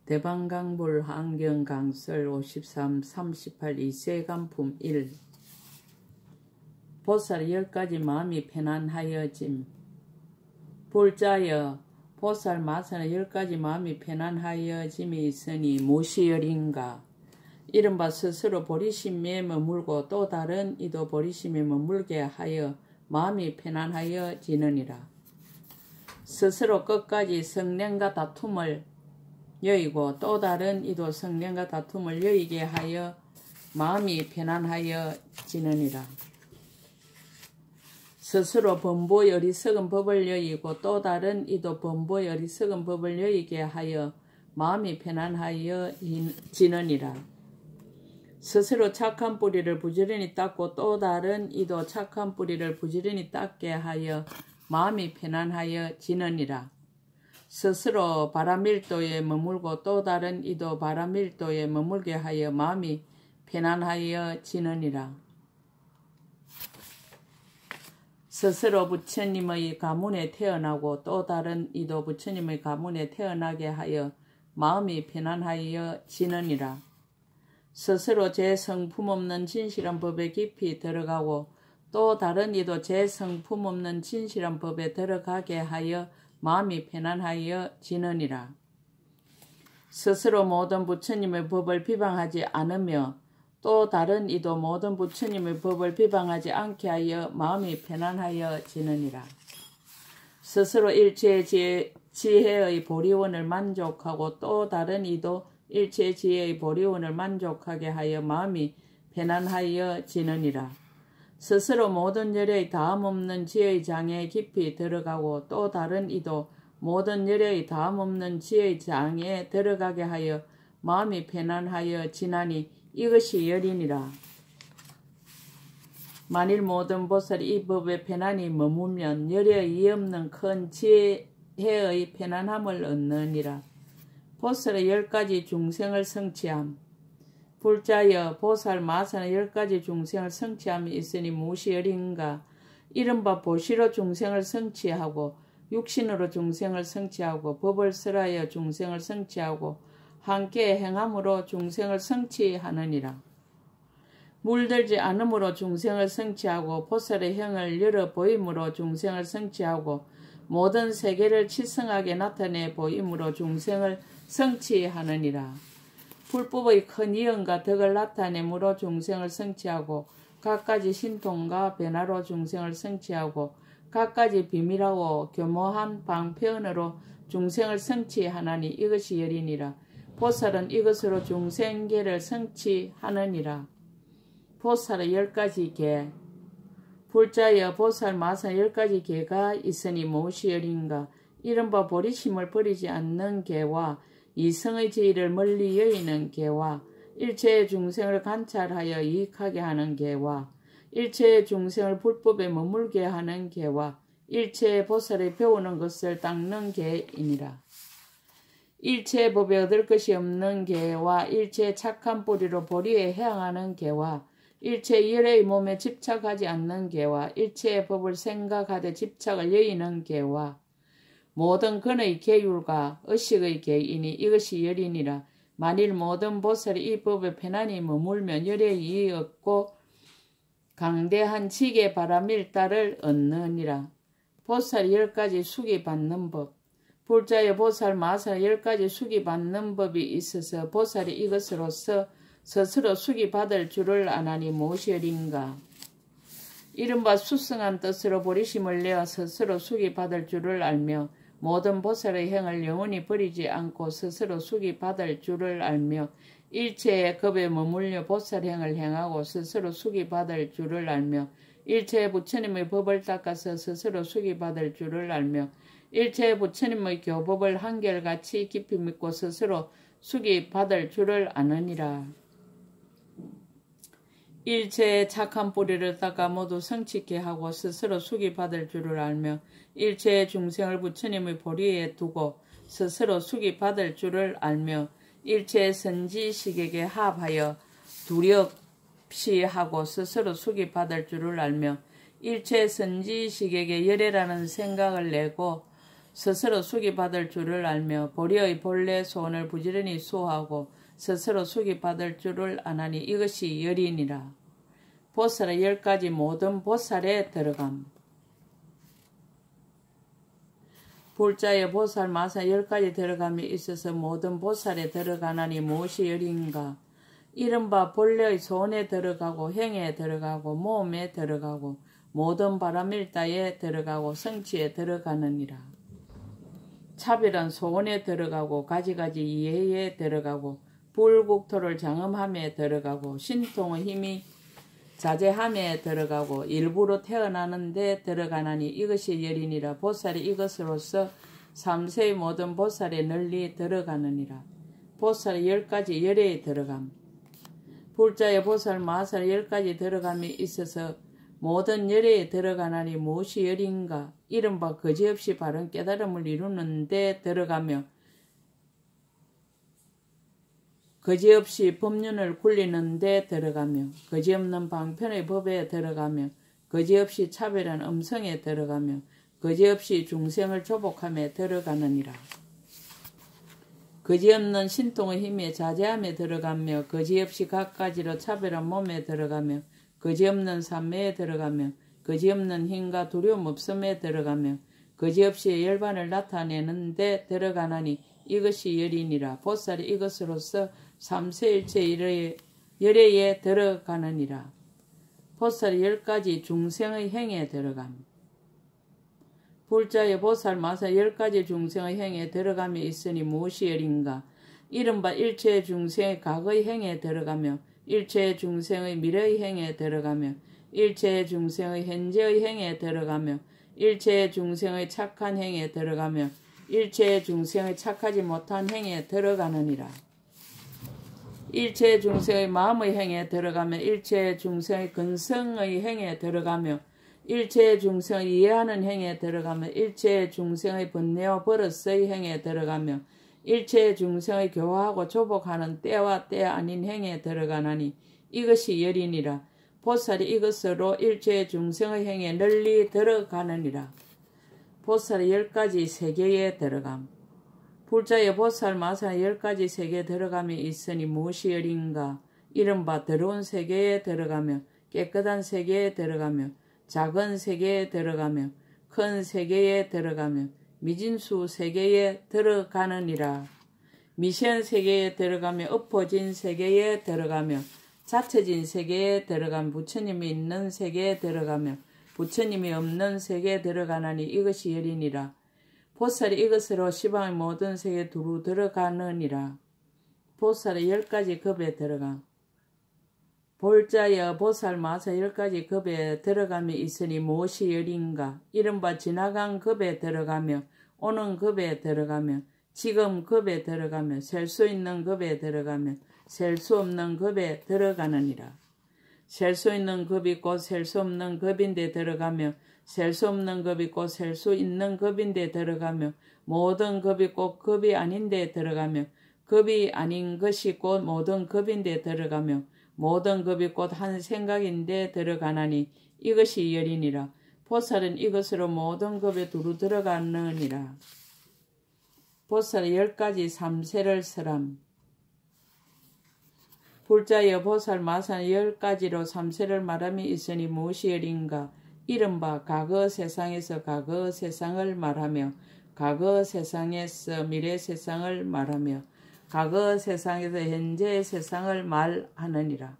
대방강불 한경강설 53 38 이세간품 1 보살 10가지 마음이 편안하여짐. 불자여 보살 마사는 10가지 마음이 편안하여짐이 있으니 무엇이여린가. 이른바 스스로 보리심에 머물고 또 다른 이도 보리심에 머물게 하여 마음이 편안하여지느니라. 스스로 끝까지 성령과 다툼을 여의고 또 다른 이도 성령과 다툼을 여의게 하여 마음이 편안하여지느니라. 스스로 범보의 어리석은 법을 여의고 또 다른 이도 범보의 어리석은 법을 여의게 하여 마음이 편안하여지느니라. 스스로 착한 뿌리를 부지런히 닦고 또 다른 이도 착한 뿌리를 부지런히 닦게 하여 마음이 편안하여지느니라. 스스로 바라밀도에 머물고 또 다른 이도 바라밀도에 머물게 하여 마음이 편안하여지느니라. 스스로 부처님의 가문에 태어나고 또 다른 이도 부처님의 가문에 태어나게 하여 마음이 편안하여지느니라. 스스로 제 성품 없는 진실한 법에 깊이 들어가고 또 다른 이도 제 성품 없는 진실한 법에 들어가게 하여 마음이 편안하여지느니라. 스스로 모든 부처님의 법을 비방하지 않으며 또 다른 이도 모든 부처님의 법을 비방하지 않게 하여 마음이 편안하여지느니라. 스스로 일체 지혜의 보리원을 만족하고 또 다른 이도 일체 지혜의 보리원을 만족하게 하여 마음이 편안하여지느니라. 스스로 모든 열의 다함없는 지혜의 장에 깊이 들어가고 또 다른 이도 모든 열의 다함없는 지혜의 장에 들어가게 하여 마음이 편안하여지나니 이것이 열이니라. 만일 모든 보살이 이 법에 편안히 머물면 열에 이없는 큰 지혜의 편안함을 얻느니라. 보살의 10가지 중생을 성취함. 불자여 보살 마사는 10가지 중생을 성취함이 있으니 무엇이 열인가. 이른바 보시로 중생을 성취하고 육신으로 중생을 성취하고 법을 설하여 중생을 성취하고 함께 행함으로 중생을 성취하느니라. 물들지 않음으로 중생을 성취하고 보살의 형을 열어 보임으로 중생을 성취하고 모든 세계를 치성하게 나타내 보임으로 중생을 성취하느니라. 불법의 큰 이언과 덕을 나타내므로 중생을 성취하고 갖가지 신통과 변화로 중생을 성취하고 갖가지 비밀하고 교모한 방편으로 중생을 성취하나니 이것이 열이니라. 보살은 이것으로 중생계를 성취하느니라. 보살의 10가지 계. 불자여 보살 마사 10가지 계가 있으니 무엇이 열인가. 이른바 보리심을 버리지 않는 계와 이성의 지위를 멀리 여의는 계와 일체의 중생을 관찰하여 이익하게 하는 계와 일체의 중생을 불법에 머물게 하는 계와 일체의 보살이 배우는 것을 닦는 계이니라. 일체의 법에 얻을 것이 없는 계와 일체의 착한 뿌리로 보리에 향하는 계와 일체의 열의 몸에 집착하지 않는 계와 일체의 법을 생각하되 집착을 여의는 계와 모든 근의 계율과 의식의 계이니 이것이 열이니라. 만일 모든 보살이 이 법에 편안히 머물면 열에 이의 얻고 강대한 지계 바라밀다를 얻느니라. 보살 10가지 수기 받는 법. 불자의 보살 마살 10가지 수기 받는 법이 있어서 보살이 이것으로서 스스로 수기 받을 줄을 아나니 무엇이 열인가. 이른바 수승한 뜻으로 보리심을 내어 스스로 수기 받을 줄을 알며 모든 보살의 행을 영원히 버리지 않고 스스로 수기 받을 줄을 알며 일체의 겁에 머물려 보살행을 행하고 스스로 수기 받을 줄을 알며 일체의 부처님의 법을 닦아서 스스로 수기 받을 줄을 알며 일체의 부처님의 교법을 한결같이 깊이 믿고 스스로 수기 받을 줄을 아느니라. 일체의 착한 뿌리를 닦아 모두 성취케 하고 스스로 수기 받을 줄을 알며 일체의 중생을 부처님의 보리에 두고 스스로 수기 받을 줄을 알며 일체의 선지식에게 합하여 두렵시 하고 스스로 수기 받을 줄을 알며 일체 선지식에게 열애라는 생각을 내고 스스로 수기 받을 줄을 알며 보리의 본래 소원을 부지런히 수호하고 스스로 수기 받을 줄을 아나니 이것이 열이니라. 보살의 10가지 모든 보살에 들어감. 불자의 보살 마사 10가지 들어감이 있어서 모든 보살에 들어가나니 무엇이 열인가. 이른바 본래의 소원에 들어가고 행에 들어가고 모험에 들어가고 모든 바람일다에 들어가고 성취에 들어가느니라. 차별한 소원에 들어가고 가지가지 이해에 들어가고 불국토를 장엄함에 들어가고 신통의 힘이 자제함에 들어가고 일부러 태어나는 데 들어가나니 이것이 열이니라. 보살이 이것으로서 3세의 모든 보살에 널리 들어가느니라. 보살의 10가지 열애에 들어감. 불자의 보살 마살 10가지 들어감이 있어서 모든 열애에 들어가나니 무엇이 열인가. 이른바 거지없이 바른 깨달음을 이루는 데 들어가며 거지없이 법륜을 굴리는 데 들어가며 거지없는 방편의 법에 들어가며 거지없이 차별한 음성에 들어가며 거지없이 중생을 조복함에 들어가느니라. 거지없는 신통의 힘에 자제함에 들어가며 거지없이 각가지로 차별한 몸에 들어가며 거지없는 삼매에 들어가며 거지없는 힘과 두려움 없음에 들어가며 거지없이 열반을 나타내는 데 들어가나니 이것이 열이니라. 보살이 이것으로서 3세일체 열애에 들어가느니라. 보살이 10가지 중생의 행에 들어감. 불자의 보살 마사 10가지 중생의 행에 들어감이 있으니 무엇이 열인가. 이른바 일체의 중생의 과거의 행에 들어가며 일체의 중생의 미래의 행에 들어가며 일체의 중생의 현재의 행에 들어가며 일체의 중생의 착한 행에 들어가며 일체의 중생의 착하지 못한 행에 들어가느니라. 일체의 중생의 마음의 행에 들어가며 일체의 중생의 근성의 행에 들어가며 일체의 중생을 이해하는 행에 들어가며 일체의 중생의 번뇌와 버릇의 행에 들어가며 일체의 중생의 교화하고 조복하는 때와 때 아닌 행에 들어가나니 이것이 열이니라. 보살이 이것으로 일체의 중생의 행에 널리 들어가느니라. 보살의 10가지 세계에 들어감. 불자의 보살 마사 10가지 세계에 들어감이 있으니 무엇이 열인가. 이른바 더러운 세계에 들어가며 깨끗한 세계에 들어가며 작은 세계에 들어가며 큰 세계에 들어가며 미진수 세계에 들어가느니라. 미션 세계에 들어가며 엎어진 세계에 들어가며 자처진 세계에 들어가며 부처님이 있는 세계에 들어가며 부처님이 없는 세계에 들어가나니 이것이 열이니라. 보살이 이것으로 시방의 모든 세계에 두루 들어가느니라. 보살의 10가지 급에 들어감. 볼자여 보살 마사 10가지 급에 들어감이 있으니 무엇이 열인가. 이른바 지나간 급에 들어가며 오는 급에 들어가며 지금 급에 들어가며 셀 수 있는 급에 들어가며 셀 수 없는 급에 들어가느니라. 셀 수 있는 급이 곧 셀 수 없는 급인데 들어가며 셀 수 없는 급이 곧 셀 수 있는 급인데 들어가며 모든 급이 꼭 급이 아닌데 들어가며 급이 아닌 것이 곧 모든 급인데 들어가며 모든 급이 곧 한 생각인데 들어가나니 이것이 열이니라. 보살은 이것으로 모든 급에 두루 들어가느니라. 보살의 10가지 3세를 설함. 불자여 보살 마산 10가지로 3세를 말함이 있으니 무엇이 열인가. 이른바 과거 세상에서 과거 세상을 말하며 과거 세상에서 미래 세상을 말하며 과거 세상에서 현재 세상을 말하느니라.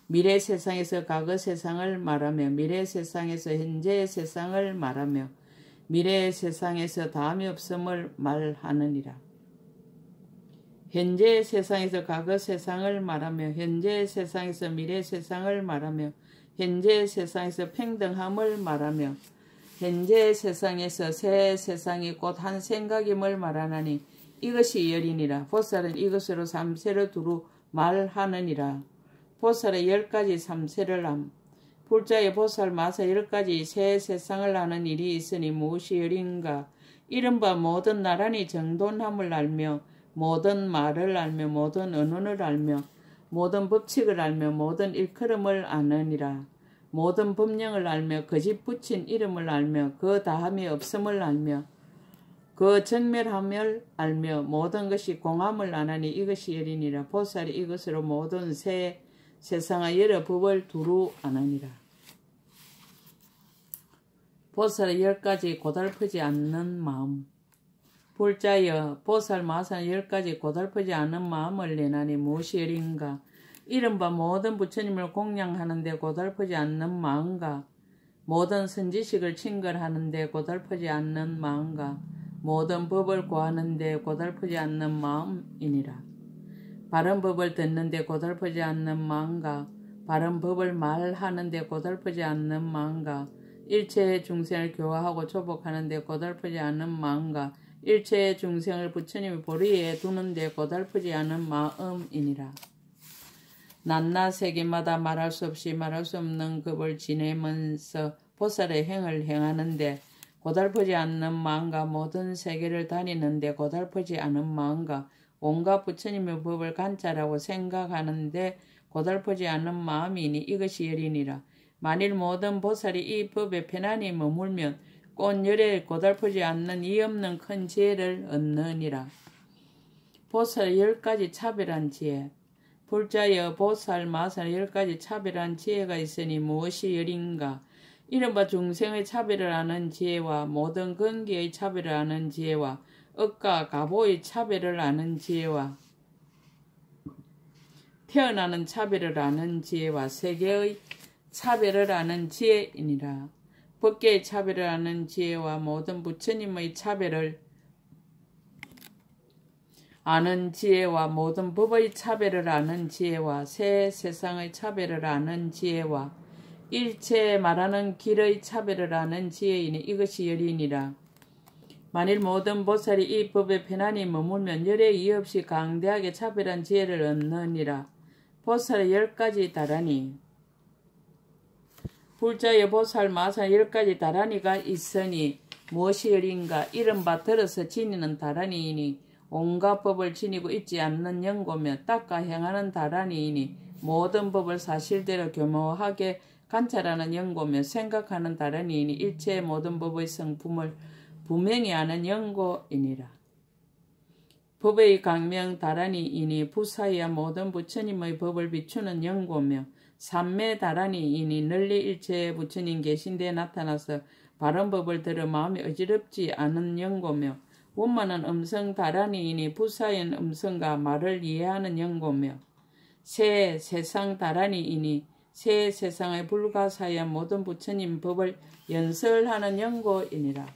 미래 세상에서 과거 세상을 말하며 미래 세상에서 현재 세상을 말하며 미래 세상에서 다음이 없음을 말하느니라. 현재 세상에서 과거 세상을 말하며 현재 세상에서 미래 세상을 말하며 현재 세상에서 평등함을 말하며 현재 세상에서 새 세상이 곧 한 생각임을 말하나니 이것이 열이니라. 보살은 이것으로 3세를 두루 말하느니라. 보살의 10가지 3세를 함. 불자의 보살 마사 10가지 새 세상을 하는 일이 있으니 무엇이 열인가. 이른바 모든 나란히 정돈함을 알며 모든 말을 알며 모든 언어를 알며 모든 법칙을 알며 모든 일컬음을 아느니라. 모든 법령을 알며 거짓 붙인 이름을 알며 그 다함이 없음을 알며 그 정멸함을 알며 모든 것이 공함을 안하니 이것이 열이니라. 보살이 이것으로 모든 세상의 여러 법을 두루 안하니라. 보살의 10가지 고달프지 않는 마음. 불자여 보살 마산 10가지 고달프지 않은 마음을 내나니 무엇이 열인가. 이른바 모든 부처님을 공양하는데 고달프지 않는 마음과 모든 선지식을 칭걸하는데 고달프지 않는 마음과 모든 법을 구하는데 고달프지 않는 마음이니라. 바른 법을 듣는데 고달프지 않는 마음과 바른 법을 말하는데 고달프지 않는 마음과 일체의 중생을 교화하고 조복하는데 고달프지 않는 마음과 일체의 중생을 부처님의 보리에 두는데 고달프지 않은 마음이니라. 낮낮 세계마다 말할 수 없이 말할 수 없는 급을 지내면서 보살의 행을 행하는데 고달프지 않는 마음과 모든 세계를 다니는데 고달프지 않은 마음과 온갖 부처님의 법을 관찰하고 생각하는데 고달프지 않은 마음이니 이것이 열이니라. 만일 모든 보살이 이 법에 편안히 머물면 꽃열에 고달프지 않는 이 없는 큰 지혜를 얻느니라. 보살의 10가지 차별한 지혜. 불자여 보살 마살 10가지 차별한 지혜가 있으니 무엇이 열인가. 이른바 중생의 차별을 아는 지혜와 모든 근기의 차별을 아는 지혜와 억과 가보의 차별을 아는 지혜와 태어나는 차별을 아는 지혜와 세계의 차별을 아는 지혜이니라. 법계의 차별을 아는 지혜와 모든 부처님의 차별을 아는 지혜와 모든 법의 차별을 아는 지혜와 새 세상의 차별을 아는 지혜와 일체 말하는 길의 차별을 아는 지혜이니 이것이 열이니라. 만일 모든 보살이 이 법에 편안히 머물면 열에 이의 없이 강대하게 차별한 지혜를 얻느니라. 보살의 10가지 다라니. 불자의 보살 마살 10가지 다라니가 있으니 무엇이 열인가. 이른바 들어서 지니는 다라니이니 온갖 법을 지니고 있지 않는 연고며 닦아 행하는 다라니이니 모든 법을 사실대로 교묘하게 관찰하는 연고며 생각하는 다라니이니 일체의 모든 법의 성품을 분명히 아는 연고이니라. 법의 강명 다라니이니 부사이야 모든 부처님의 법을 비추는 연고며 삼매 다라니이니 널리 일체의 부처님 계신 데에 나타나서 바른 법을 들어 마음이 어지럽지 않은 연고며 원만한 음성 다라니이니 부사인 음성과 말을 이해하는 연고며 새 세상 다라니이니 새 세상의 불가사의한 모든 부처님 법을 연설하는 연고이니라.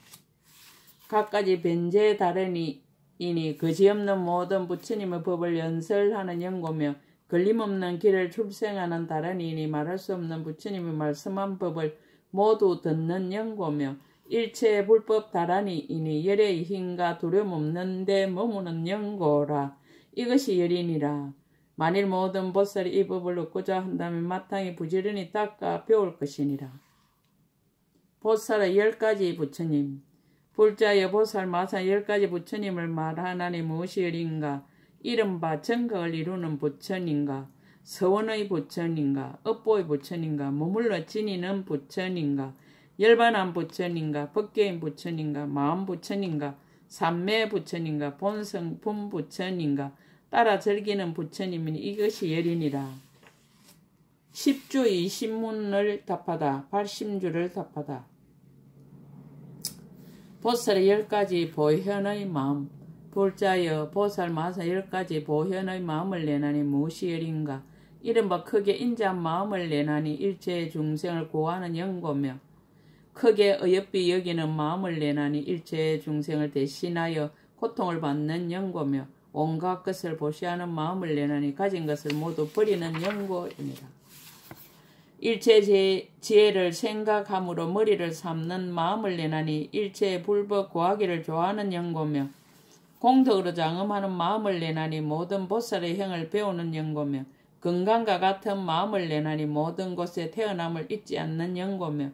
갖가지 변제 다라니이니 거지없는 모든 부처님의 법을 연설하는 연고며 걸림없는 길을 출생하는 다라니이니 말할 수 없는 부처님의 말씀한 법을 모두 듣는 연고며 일체의 불법 다라니이니 열의 힘과 두려움 없는 데 머무는 연고라. 이것이 열이니라. 만일 모든 보살이 이 법을 얻고자 한다면 마땅히 부지런히 닦아 배울 것이니라. 보살의 10가지 부처님. 불자여 보살 마살 10가지 부처님을 말하나니 무엇이 열인가. 이른바 정각을 이루는 부처님과 서원의 부처님과 업보의 부처님과 머물러 지니는 부처님과 열반한 부처님과 법계인 부처님과 마음 부처님과 삼매 부처님과 본성품 부처님과 따라 즐기는 부처님이니 이것이 열이니라. 10주 20문을 답하다. 80주를 답하다. 보살의 10가지 보현의 마음. 불자여 보살 마사 10가지 보현의 마음을 내나니 무엇이 열인가. 이른바 크게 인자한 마음을 내나니 일체의 중생을 구하는 연고며 크게 어여삐 여기는 마음을 내나니 일체의 중생을 대신하여 고통을 받는 연고며 온갖 것을 보시하는 마음을 내나니 가진 것을 모두 버리는 연고이니라. 일체 지혜를 생각함으로 머리를 삼는 마음을 내나니 일체의 불법 구하기를 좋아하는 연고며 공덕으로 장엄하는 마음을 내나니 모든 보살의 행을 배우는 연고며 건강과 같은 마음을 내나니 모든 곳에 태어남을 잊지 않는 연고며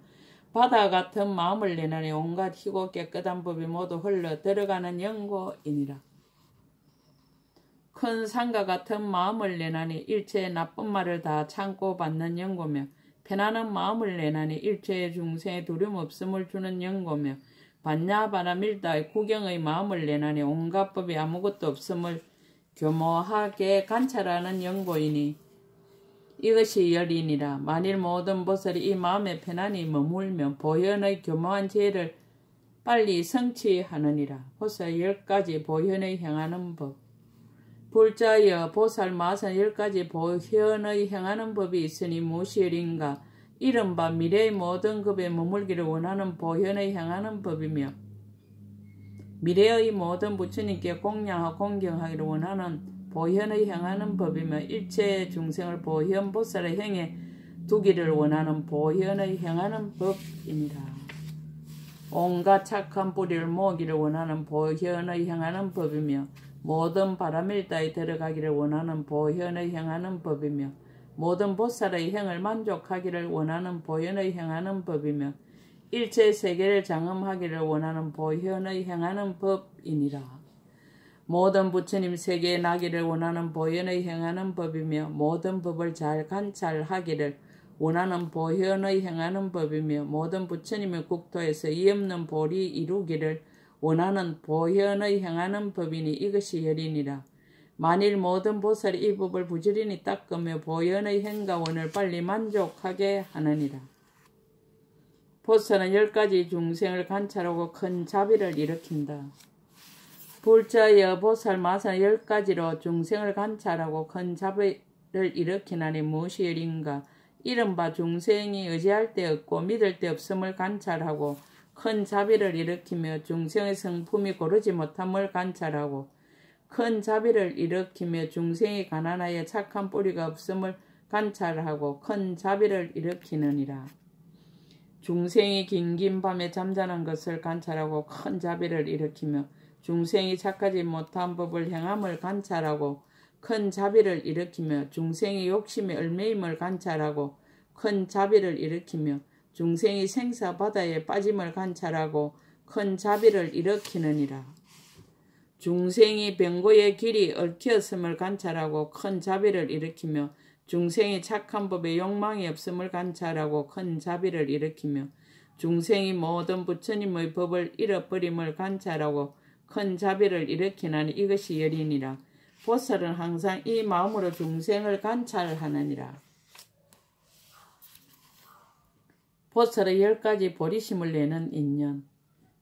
바다 같은 마음을 내나니 온갖 희고 깨끗한 법이 모두 흘러 들어가는 연고이니라. 큰 산과 같은 마음을 내나니 일체의 나쁜 말을 다 참고 받는 연고며 편안한 마음을 내나니 일체의 중생의 두려움 없음을 주는 연고며 반야바라밀다의 구경의 마음을 내나니 온갖 법이 아무것도 없음을 교모하게 관찰하는 연고이니 이것이 열이니라. 만일 모든 보살이 이 마음의 편안히 머물면 보현의 교모한 지혜를 빨리 성취하느니라. 보살 10가지 보현의 행하는 법. 불자여 보살 마산 10가지 보현의 행하는 법이 있으니 무엇이일인가. 이른바 미래의 모든 급에 머물기를 원하는 보현의 행하는 법이며 미래의 모든 부처님께 공양하고 공경하기를 원하는 보현의 행하는 법이며 일체 중생을 보현 보살의 행에 두기를 원하는 보현의 행하는 법이니라. 온갖 착한 뿌리를 모으기를 원하는 보현의 행하는 법이며 모든 바람일다에 들어가기를 원하는 보현의 행하는 법이며 모든 보살의 행을 만족하기를 원하는 보현의 행하는 법이며 일체 세계를 장엄하기를 원하는 보현의 행하는 법이니라. 모든 부처님 세계에 나기를 원하는 보현의 행하는 법이며 모든 법을 잘 관찰하기를 원하는 보현의 행하는 법이며 모든 부처님의 국토에서 이없는 보리 이루기를 원하는 보현의 행하는 법이니 이것이 열이니라. 만일 모든 보살이 이 법을 부지런히 닦으며 보현의 행과 원을 빨리 만족하게 하느니라. 보살은 10가지 중생을 관찰하고 큰 자비를 일으킨다. 불자여 보살 마산 10가지로 중생을 관찰하고 큰 자비를 일으키나니 무엇이 열인가. 이른바 중생이 의지할 데 없고 믿을 데 없음을 관찰하고 큰 자비를 일으키며 중생의 성품이 고르지 못함을 관찰하고 큰 자비를 일으키며 중생이 가난하여 착한 뿌리가 없음을 관찰하고 큰 자비를 일으키느니라. 중생이 긴긴 밤에 잠자는 것을 관찰하고 큰 자비를 일으키며 중생이 착하지 못한 법을 행함을 관찰하고 큰 자비를 일으키며 중생이 욕심의 얼매임을 관찰하고 큰 자비를 일으키며 중생이 생사바다에 빠짐을 관찰하고 큰 자비를 일으키느니라. 중생이 병고의 길이 얽혔음을 관찰하고 큰 자비를 일으키며 중생이 착한 법에 욕망이 없음을 관찰하고 큰 자비를 일으키며 중생이 모든 부처님의 법을 잃어버림을 관찰하고 큰 자비를 일으키나니 이것이 열이니라. 보살은 항상 이 마음으로 중생을 관찰하느니라. 보살의 10가지 보리심을 내는 인연.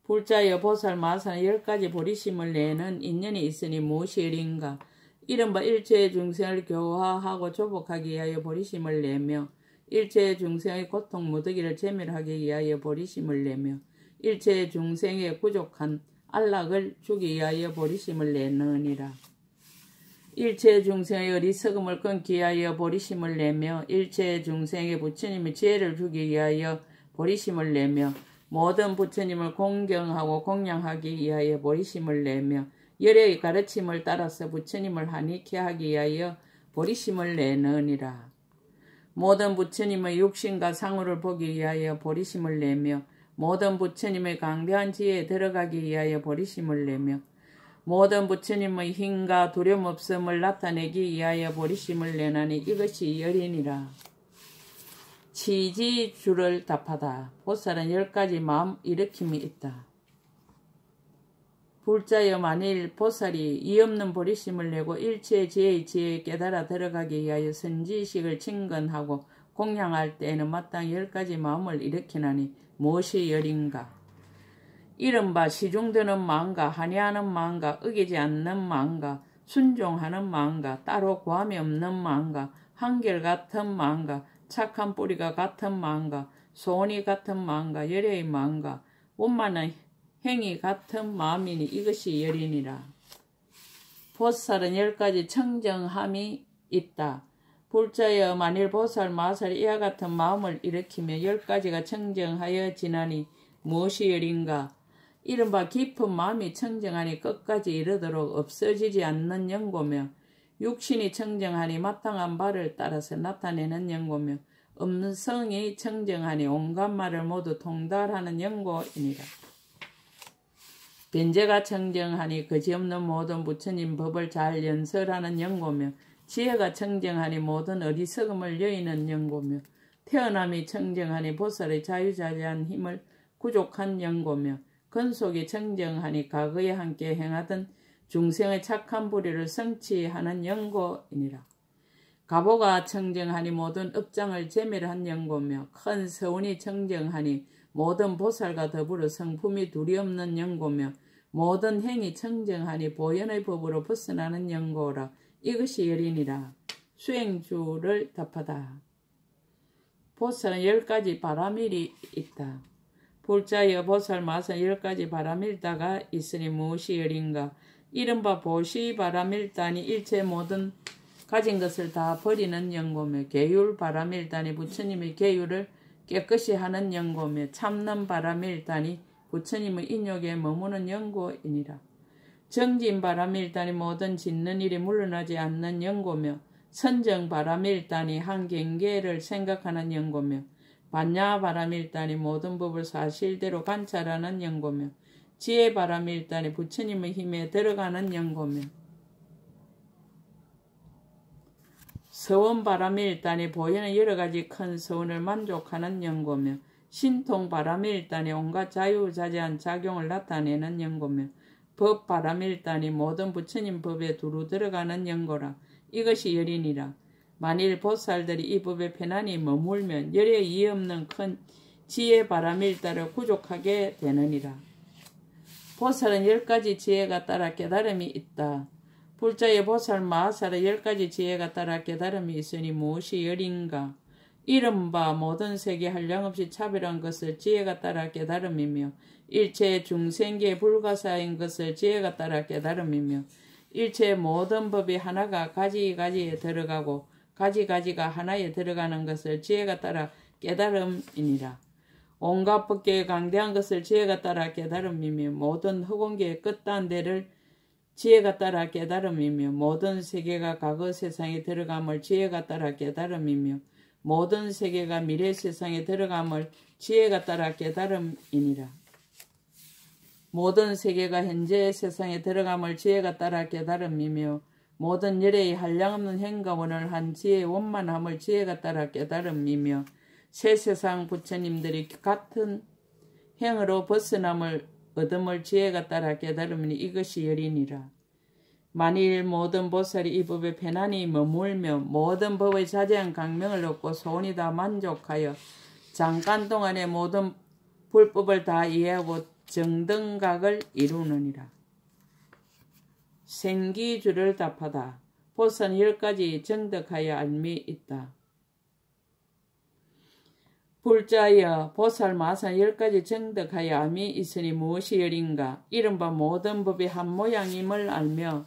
불자여 보살 마산의 10가지 보리심을 내는 인연이 있으니 무엇이 열인가. 이른바 일체의 중생을 교화하고 조복하기 위하여 보리심을 내며 일체의 중생의 고통 무더기를 제멸하기 위하여 보리심을 내며 일체의 중생의 부족한 안락을 주기 위하여 보리심을 내느니라. 일체 중생의 어리석음을 끊기 위하여 보리심을 내며 일체 중생의 부처님의 지혜를 주기 위하여 보리심을 내며 모든 부처님을 공경하고 공양하기 위하여 보리심을 내며 열의 가르침을 따라서 부처님을 환희케 하기 위하여 보리심을 내느니라. 모든 부처님의 육신과 상호를 보기 위하여 보리심을 내며 모든 부처님의 강대한 지혜에 들어가기 위하여 보리심을 내며 모든 부처님의 힘과 두려움 없음을 나타내기 위하여 보리심을 내나니 이것이 열이니라. 치지주를 답하다. 보살은 10가지 마음 일으킴이 있다. 불자여 만일 보살이 이없는 보리심을 내고 일체의 지혜의 지혜에 깨달아 들어가기 위하여 선지식을 친근하고 공양할 때에는 마땅히 10가지 마음을 일으키나니 무엇이 열인가. 이른바 시중드는 마음과 한의하는 마음과 어기지 않는 마음과 순종하는 마음과 따로 구함이 없는 마음과 한결같은 마음과 착한 뿌리가 같은 마음과 소원이 같은 마음과 열애의 마음과 원만한 행위 같은 마음이니 이것이 열이니라. 보살은 10가지 청정함이 있다. 불자여 만일 보살 마살이 이와 같은 마음을 일으키며 10가지가 청정하여 지나니 무엇이 열인가. 이른바 깊은 마음이 청정하니 끝까지 이르도록 없어지지 않는 연고며 육신이 청정하니 마땅한 바를 따라서 나타내는 연고며 음성이 청정하니 온갖 말을 모두 통달하는 연고이니라. 변제가 청정하니 거지없는 모든 부처님 법을 잘 연설하는 연고며 지혜가 청정하니 모든 어리석음을 여의는 연고며 태어남이 청정하니 보살의 자유자재한 힘을 구족한 연고며 근속이 청정하니 과거에 함께 행하던 중생의 착한 불의를 성취하는 연고이니라. 가보가 청정하니 모든 업장을 제멸한 연고며 큰 서운이 청정하니 모든 보살과 더불어 성품이 둘이 없는 연고며 모든 행이 청정하니 보현의 법으로 벗어나는 연고라. 이것이 열이니라. 수행주를 답하다. 보살은 10가지 바라밀이 있다. 불자여 보살 마산 10가지 바라밀다가 있으니 무엇이 열인가. 이른바 보시 바라밀단이 일체 모든 가진 것을 다 버리는 연고며 계율 바라밀단이 부처님의 계율을 깨끗이 하는 연고며 참는 바라밀단이 부처님의 인욕에 머무는 연고이니라. 정진 바라밀단이 모든 짓는 일이 물러나지 않는 연고며 선정 바라밀단이 한 경계를 생각하는 연고며 반야 바라밀단이 모든 법을 사실대로 관찰하는 연고며 지혜 바라밀단이 부처님의 힘에 들어가는 연고며 서원 바라밀단이 보이는 여러가지 큰 서원을 만족하는 연고며 신통 바라밀단이 온갖 자유자재한 작용을 나타내는 연고며 법 바라밀단이 모든 부처님 법에 두루 들어가는 연고라. 이것이 열이니라. 만일 보살들이 이 법에 편안히 머물면 열에 이해 없는 큰 지혜 바라밀단을 구족하게 되느니라. 보살은 10가지 지혜가 따라 깨달음이 있다. 불자의 보살 마하살의 10가지 지혜가 따라 깨달음이 있으니 무엇이 열인가. 이른바 모든 세계 한량없이 차별한 것을 지혜가 따라 깨달음이며 일체 중생계 불가사인 것을 지혜가 따라 깨달음이며 일체 모든 법이 하나가 가지가지에 들어가고 가지가지가 하나에 들어가는 것을 지혜가 따라 깨달음이니라. 온갖 법계에 강대한 것을 지혜가 따라 깨달음이며 모든 허공계의 끝단대를 지혜가 따라 깨달음이며 모든 세계가 과거 세상에 들어감을 지혜가 따라 깨달음이며 모든 세계가 미래 세상에 들어감을 지혜가 따라 깨달음이니라. 모든 세계가 현재 세상에 들어감을 지혜가 따라 깨달음이며 모든 열애의 한량없는 행가원을 한 지혜의 원만함을 지혜가 따라 깨달음이며 새 세상 부처님들이 같은 행으로 벗어남을 얻음을 지혜가 따라 깨달음이니 이것이 열이니라. 만일 모든 보살이 이 법에 편안히 머물며 모든 법의 자제한 강명을 얻고 소원이 다 만족하여 잠깐 동안에 모든 불법을 다 이해하고 정등각을 이루느니라. 생기주를 답하다. 보살은 10가지 정득하여 알미 있다. 불자여 보살 마산 10가지 정득하여 암이 있으니 무엇이 열인가. 이른바 모든 법이 한 모양임을 알며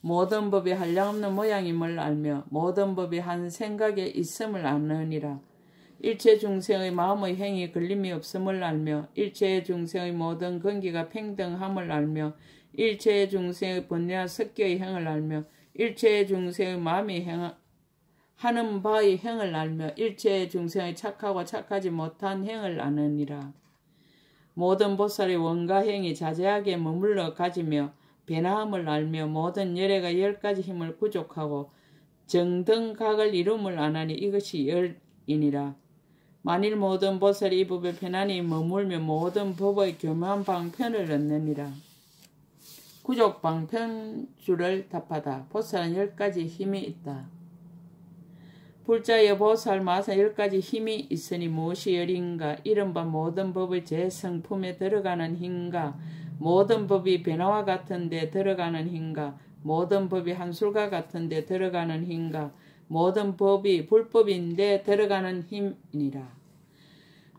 모든 법이 한량없는 모양임을 알며 모든 법이 한 생각에 있음을 아느니라. 일체 중생의 마음의 행위 걸림이 없음을 알며 일체 중생의 모든 근기가 평등함을 알며 일체 중생의 번뇌와 섞여의 행을 알며 일체 중생의 마음이 하는 바의 행을 알며 일체 중생의 착하고 착하지 못한 행을 아느니라. 모든 보살의 원가행이 자제하게 머물러 가지며 변화함을 알며 모든 열애가 10가지 힘을 구족하고 정등각을 이룸을 아나니 이것이 열이니라. 만일 모든 보살이 이 법에 편안히 머물며 모든 법의 교묘한 방편을 얻느니라. 구족 방편주를 답하다. 보살은 10가지 힘이 있다. 불자여 보살 마산 10가지 힘이 있으니 무엇이 열인가. 이른바 모든 법의 제 성품에 들어가는 힘과 모든 법이 변화와 같은 데 들어가는 힘과 모든 법이 한술과 같은 데 들어가는 힘과 모든 법이 불법인데 들어가는 힘이니라.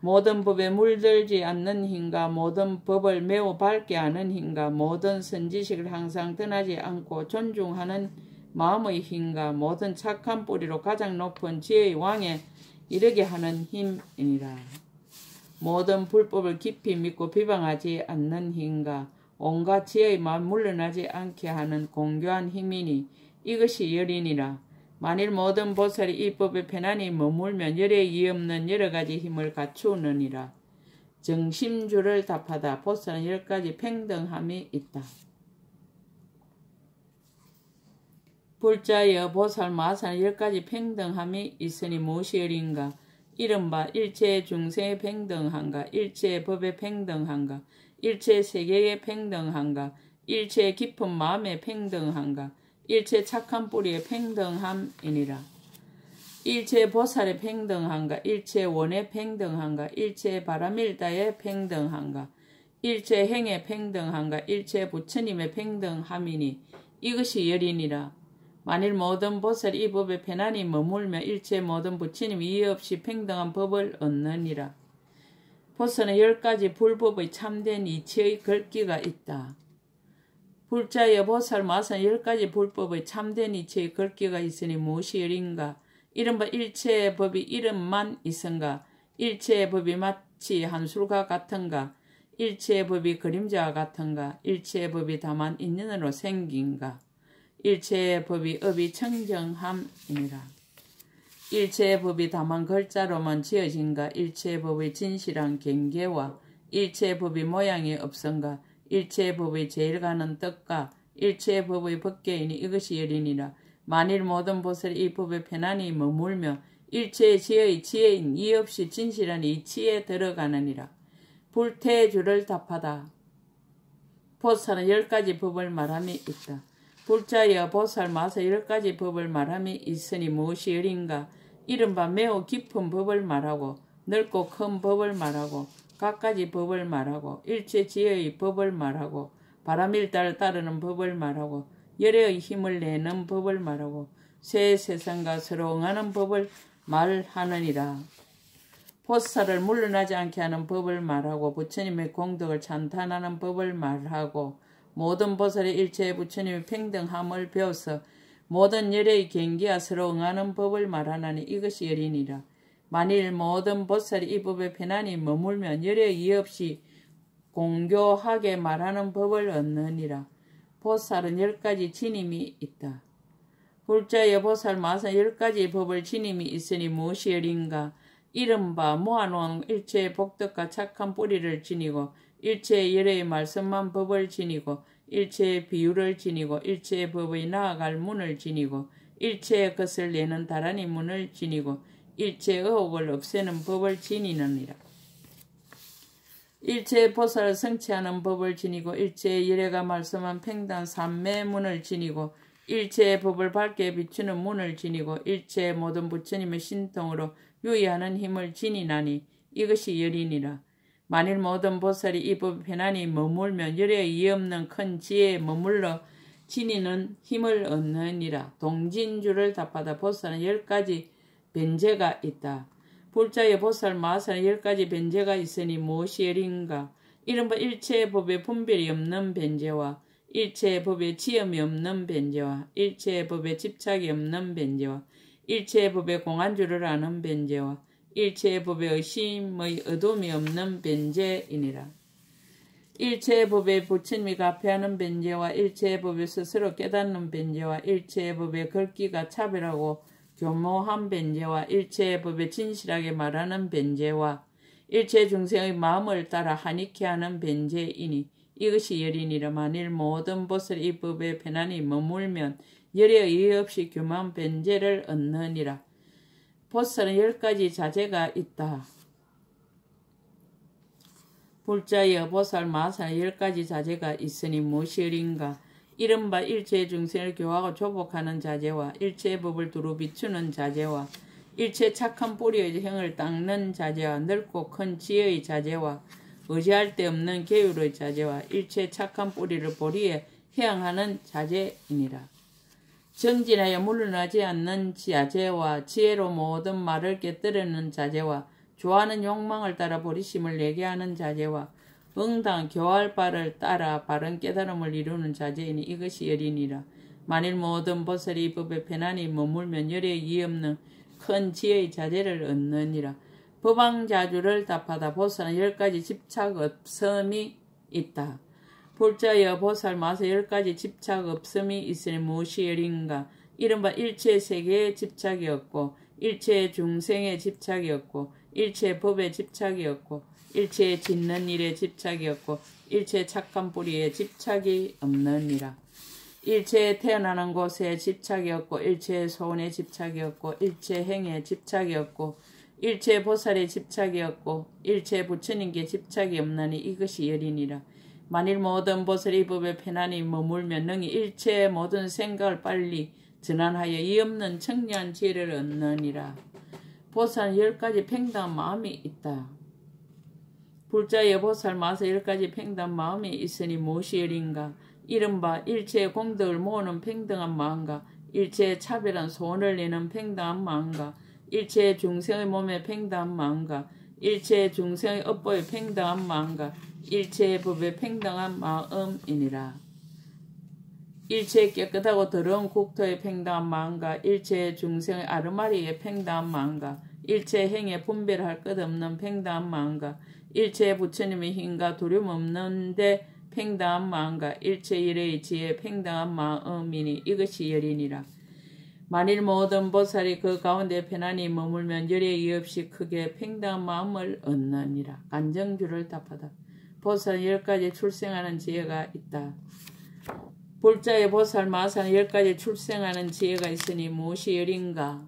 모든 법에 물들지 않는 힘과 모든 법을 매우 밝게 아는 힘과 모든 선지식을 항상 떠나지 않고 존중하는 마음의 힘과 모든 착한 뿌리로 가장 높은 지혜의 왕에 이르게 하는 힘이니라. 모든 불법을 깊이 믿고 비방하지 않는 힘과 온갖 지혜의 마음 물러나지 않게 하는 공교한 힘이니 이것이 열이니라. 만일 모든 보살이 이 법에 편안히 머물면 열에 이해 없는 여러가지 힘을 갖추느니라. 정심주를 답하다. 보살은 10가지 평등함이 있다. 불자여 보살 마산 10가지 평등함이 있으니 무엇이 열인가. 이른바 일체의 중생의 평등한가, 일체의 법의 평등한가, 일체 세계의 평등한가, 일체의 깊은 마음의 평등한가, 일체 착한 뿌리의 평등함이니라. 일체 보살의 평등한가, 일체 원의 평등한가, 일체 바라밀다의 평등한가, 일체 행의 평등한가, 일체 부처님의 평등함이니 이것이 열이니라. 만일 모든 보살이 이 법에 편안히 머물며 일체 모든 부처님이 이의 없이 평등한 법을 얻느니라. 보살은 10가지 불법의 참된 이치의 글귀가 있다. 불자여 보살 마산 10가지 불법의 참된 이치의 글귀가 있으니 무엇이 열인가? 이른바 일체의 법이 이름만 있은가? 일체의 법이 마치 한술과 같은가? 일체의 법이 그림자와 같은가? 일체의 법이 다만 인연으로 생긴가? 일체의 법이 업이 청정함이니라. 일체의 법이 다만 글자로만 지어진가? 일체의 법의 진실한 경계와 일체의 법이 모양이 없은가? 일체의 법의 제일 가는 뜻과 일체의 법의 법계이니 이것이 열이니라. 만일 모든 보살이 이 법에 편안히 머물며 일체의 지혜의 지혜인 이 없이 진실한 이치에 들어가느니라. 불태주를 답하다. 보살은 10가지 법을 말함이 있다. 불자여 보살 마사 10가지 법을 말함이 있으니 무엇이 열인가? 이른바 매우 깊은 법을 말하고 넓고 큰 법을 말하고 갖가지 법을 말하고 일체 지혜의 법을 말하고 바람일다를 따르는 법을 말하고 열애의 힘을 내는 법을 말하고 새 세상과 서로 응하는 법을 말하느니라. 보살을 물러나지 않게 하는 법을 말하고 부처님의 공덕을 찬탄하는 법을 말하고 모든 보살의 일체의 부처님의 평등함을 배워서 모든 열애의 경계와 서로 응하는 법을 말하나니 이것이 열이니라. 만일 모든 보살이 이 법에 편안히 머물면 열애의 이해 없이 공교하게 말하는 법을 얻느니라. 보살은 10가지 지님이 있다. 불자여 보살 마산 10가지 법을 지님이 있으니 무엇이 열인가? 이른바 모아놓은 일체의 복덕과 착한 뿌리를 지니고 일체의 열애의 말씀만 법을 지니고 일체의 비유를 지니고 일체의 법의 나아갈 문을 지니고 일체의 것을 내는 다란히 문을 지니고 일체의 의혹을 없애는 법을 지니느니라. 일체의 보살을 성취하는 법을 지니고 일체의 열애가 말씀한 평단 삼매문을 지니고 일체의 법을 밝게 비추는 문을 지니고 일체의 모든 부처님의 신통으로 유의하는 힘을 지니나니 이것이 열이니라. 만일 모든 보살이 이 법에 편안히 머물면 열애에 이해 없는 큰 지혜에 머물러 지니는 힘을 얻느니라. 동진주를 답하다. 보살은 10가지 변제가 있다. 불자의 보살 마살은 10가지 변제가 있으니 무엇이 열인가? 이른바 일체의 법에 분별이 없는 변제와 일체의 법에 지음이 없는 변제와 일체의 법에 집착이 없는 변제와 일체의 법에 공안주를 아는 변제와 일체의 법에 의심의 어둠이 없는 변제이니라. 일체의 법에 부처님이 가패하는 변제와 일체의 법에 스스로 깨닫는 변제와 일체의 법에 글귀가 차별하고 교모한 변제와 일체의 법에 진실하게 말하는 변제와 일체 중생의 마음을 따라 한익케 하는 변제이니 이것이 열이니라. 만일 모든 보살이 이 법에 편안히 머물면 열에 의의 없이 교만 변제를 얻느니라. 보살은 10가지 자제가 있다. 불자여 보살 마살 10가지 자제가 있으니 무엇이 열인가? 이른바 일체의 중생을 교화하고 조복하는 자제와 일체의 법을 두루 비추는 자제와 일체 착한 뿌리의 형을 닦는 자제와 넓고 큰 지혜의 자제와 의지할 데 없는 계율의 자제와 일체 착한 뿌리를 보리에 해양하는 자제이니라. 정진하여 물러나지 않는 자제와 지혜로 모든 말을 깨뜨리는 자제와 좋아하는 욕망을 따라 보리심을 내게 하는 자제와 응당 교할 바를 따라 바른 깨달음을 이루는 자제이니 이것이 열이니라. 만일 모든 보살이 이 법에 편안히 머물면 열에 이해 없는 큰 지혜의 자제를 얻느니라. 법왕자주를 답하다. 보살은 10가지 집착 없음이 있다. 불자여 보살 마서 10가지 집착 없음이 있으니 무엇이 열인가? 이른바 일체 세계에 집착이 없고 일체 중생에 집착이 없고 일체 법에 집착이 없고 일체 짓는 일에 집착이 없고 일체 착한 뿌리에 집착이 없느니라. 일체에 태어나는 곳에 집착이 없고 일체의 소원에 집착이 없고 일체 행에 집착이 없고 일체 보살에 집착이 없고 일체 부처님께 집착이 없나니 이것이 열이니라. 만일 모든 보살이 이 법에 편안히 머물면 능히 일체의 모든 생각을 빨리 전환하여 이 없는 청량한 지혜를 얻느니라. 보살은 10가지 평등한 마음이 있다. 불자의 보살 마서 10가지 평등한 마음이 있으니 무엇이 열인가? 이른바 일체의 공덕을 모으는 평등한 마음과 일체의 차별한 소원을 내는 평등한 마음과 일체의 중생의 몸에 평등한 마음과 일체의 중생의 업보에 평등한 마음과 일체의 법에 평등한 마음이니라. 일체의 깨끗하고 더러운 국토의 평등한 마음과 일체의 중생의 아르마리의 평등한 마음과 일체의 행에 분별할 것 없는 평등한 마음과 일체의 부처님의 힘과 두려움 없는데 평등한 마음과 일체 일의 지혜의 평등한 마음이니 이것이 열이니라. 만일 모든 보살이 그 가운데 편안히 머물면 열에 이의 없이 크게 평등한 마음을 얻느니라. 간정주를 답하다. 보살은 10가지 출생하는 지혜가 있다. 불자의 보살 마사는 10가지 출생하는 지혜가 있으니 무엇이 열인가?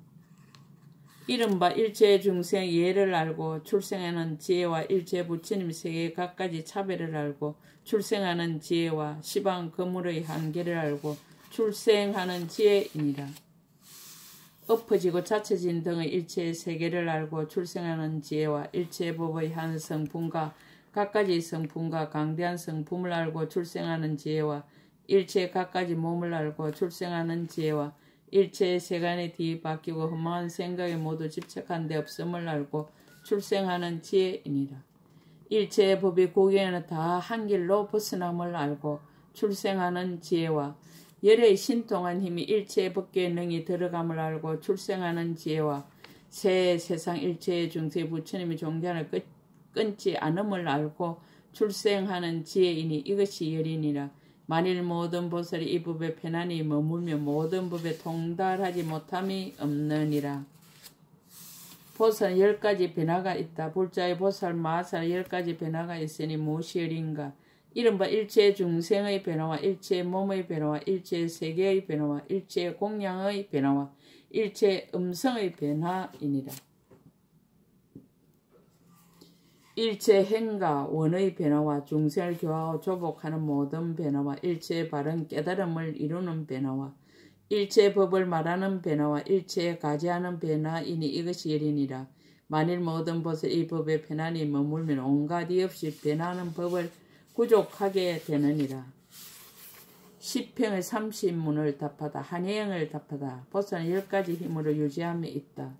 이른바 일체 중생 예를 알고 출생하는 지혜와 일체 부처님 세계의 각가지 차별을 알고 출생하는 지혜와 시방 거물의 한계를 알고 출생하는 지혜이니라. 엎어지고 자처진 등의 일체의 세계를 알고 출생하는 지혜와 일체 법의 한 성품과 각가지 성품과 강대한 성품을 알고 출생하는 지혜와 일체 각가지 몸을 알고 출생하는 지혜와 일체의 세간에 뒤바뀌고 험한 생각에 모두 집착한 데 없음을 알고 출생하는 지혜이니라. 일체의 법이 고경에는 다 한 길로 벗어남을 알고 출생하는 지혜와 열의 신통한 힘이 일체의 법계에 능히 들어감을 알고 출생하는 지혜와 새 세상 일체의 중세 부처님이 종전을 끊지 않음을 알고 출생하는 지혜이니 이것이 열이니라. 만일 모든 보살이 이 법에 편안히 머물며 모든 법에 통달하지 못함이 없느니라. 보살은 10가지 변화가 있다. 불자의 보살 마살 10가지 변화가 있으니 무엇이 열인가? 이른바 일체 중생의 변화와 일체 몸의 변화와 일체 세계의 변화와 일체 공양의 변화와 일체 음성의 변화이니라. 일체 행과 원의 변화와 중생을 교화하고 조복하는 모든 변화와 일체의 바른 깨달음을 이루는 변화와 일체의 법을 말하는 변화와 일체의 가지하는 변화이니 이것이 열이니라. 만일 모든 보살 이 법에 편안히 머물면 온갖 이 없이 변하는 법을 구족하게 되느니라. 시평의 30문을 답하다. 한예형을 답하다. 보살은 10가지 힘으로 유지함이 있다.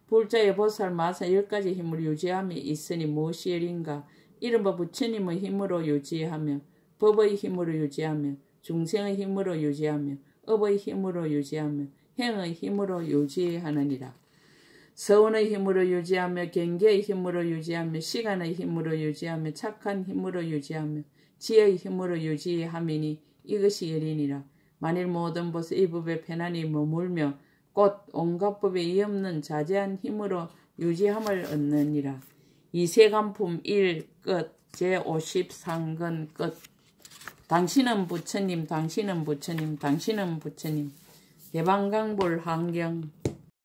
불자의 보살 마사 10가지 힘으로 유지함이 있으니 무엇이 열인가? 이른바 부처님의 힘으로 유지하며 법의 힘으로 유지하며 중생의 힘으로 유지하며 업의 힘으로 유지하며 행의 힘으로 유지하느니라. 서원의 힘으로 유지하며 경계의 힘으로 유지하며 시간의 힘으로 유지하며 착한 힘으로 유지하며 지혜의 힘으로 유지함이니 이것이 열이니라. 만일 모든 보살 이 법에 편안히 머물며 곧 온갖 법에 이없는 자제한 힘으로 유지함을 얻느니라. 이세간품 1 끝 제53권 끝. 당신은 부처님, 당신은 부처님, 당신은 부처님. 대방강불 환경